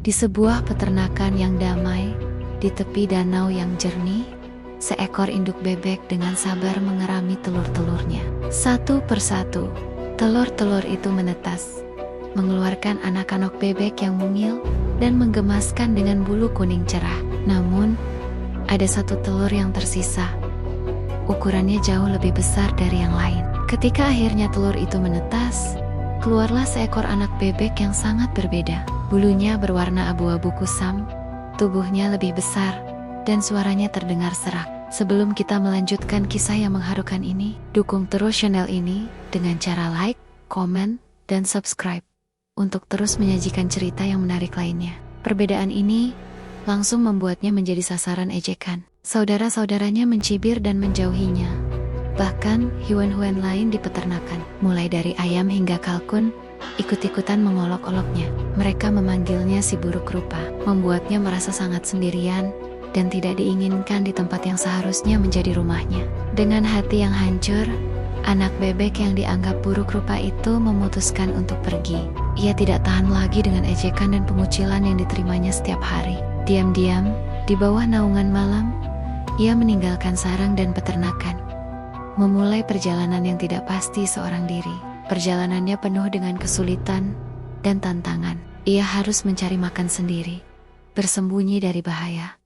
Di sebuah peternakan yang damai, di tepi danau yang jernih, seekor induk bebek dengan sabar mengerami telur-telurnya. Satu persatu, telur-telur itu menetas, mengeluarkan anak-anak bebek yang mungil dan menggemaskan dengan bulu kuning cerah. Namun, ada satu telur yang tersisa. Ukurannya jauh lebih besar dari yang lain. Ketika akhirnya telur itu menetas, keluarlah seekor anak bebek yang sangat berbeda. Bulunya berwarna abu-abu kusam, tubuhnya lebih besar, dan suaranya terdengar serak. Sebelum kita melanjutkan kisah yang mengharukan ini, dukung terus channel ini dengan cara like, komen, dan subscribe untuk terus menyajikan cerita yang menarik lainnya. Perbedaan ini langsung membuatnya menjadi sasaran ejekan. Saudara-saudaranya mencibir dan menjauhinya. Bahkan hewan-hewan lain di peternakan, mulai dari ayam hingga kalkun, ikut-ikutan mengolok-oloknya. Mereka memanggilnya si buruk rupa, membuatnya merasa sangat sendirian dan tidak diinginkan di tempat yang seharusnya menjadi rumahnya. Dengan hati yang hancur, anak bebek yang dianggap buruk rupa itu memutuskan untuk pergi. Ia tidak tahan lagi dengan ejekan dan pengucilan yang diterimanya setiap hari. Diam-diam, di bawah naungan malam, ia meninggalkan sarang dan peternakan, memulai perjalanan yang tidak pasti seorang diri. Perjalanannya penuh dengan kesulitan dan tantangan. Ia harus mencari makan sendiri, bersembunyi dari bahaya.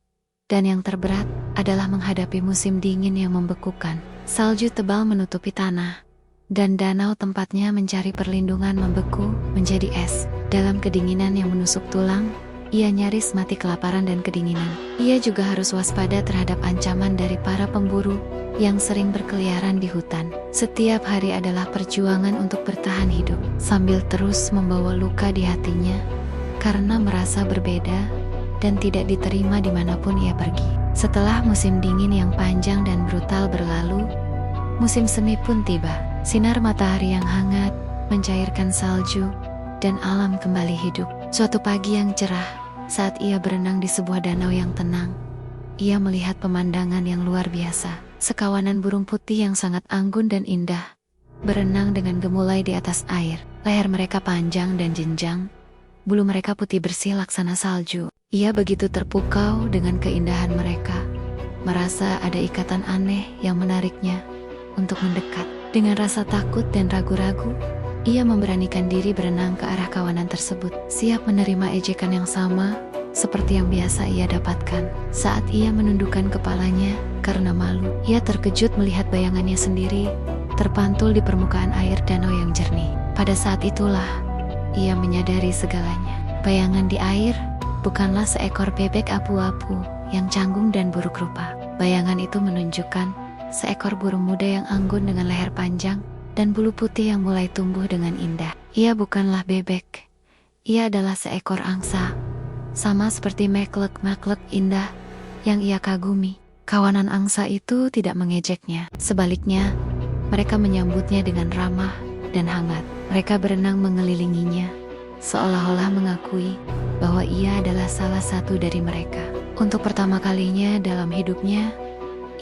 Dan yang terberat adalah menghadapi musim dingin yang membekukan. Salju tebal menutupi tanah, dan danau tempatnya mencari perlindungan membeku menjadi es. Dalam kedinginan yang menusuk tulang, ia nyaris mati kelaparan dan kedinginan. Ia juga harus waspada terhadap ancaman dari para pemburu yang sering berkeliaran di hutan. Setiap hari adalah perjuangan untuk bertahan hidup, sambil terus membawa luka di hatinya karena merasa berbeda dan tidak diterima dimanapun ia pergi. Setelah musim dingin yang panjang dan brutal berlalu, musim semi pun tiba. Sinar matahari yang hangat mencairkan salju dan alam kembali hidup. Suatu pagi yang cerah, saat ia berenang di sebuah danau yang tenang, ia melihat pemandangan yang luar biasa. Sekawanan burung putih yang sangat anggun dan indah berenang dengan gemulai di atas air. Leher mereka panjang dan jenjang, bulu mereka putih bersih laksana salju. Ia begitu terpukau dengan keindahan mereka, merasa ada ikatan aneh yang menariknya untuk mendekat. Dengan rasa takut dan ragu-ragu, ia memberanikan diri berenang ke arah kawanan tersebut, siap menerima ejekan yang sama seperti yang biasa ia dapatkan. Saat ia menundukkan kepalanya karena malu, ia terkejut melihat bayangannya sendiri terpantul di permukaan air danau yang jernih. Pada saat itulah ia menyadari segalanya. Bayangan di air bukanlah seekor bebek abu-abu yang canggung dan buruk rupa. Bayangan itu menunjukkan seekor burung muda yang anggun dengan leher panjang dan bulu putih yang mulai tumbuh dengan indah. Ia bukanlah bebek, ia adalah seekor angsa, sama seperti maklek-maklek indah yang ia kagumi. Kawanan angsa itu tidak mengejeknya. Sebaliknya, mereka menyambutnya dengan ramah dan hangat. Mereka berenang mengelilinginya, seolah-olah mengakui bahwa ia adalah salah satu dari mereka. Untuk pertama kalinya dalam hidupnya,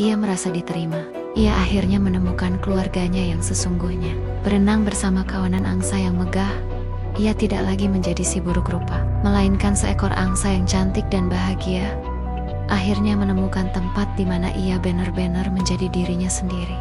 ia merasa diterima. Ia akhirnya menemukan keluarganya yang sesungguhnya. Berenang bersama kawanan angsa yang megah, ia tidak lagi menjadi si buruk rupa, melainkan seekor angsa yang cantik dan bahagia. Akhirnya menemukan tempat di mana ia benar-benar menjadi dirinya sendiri.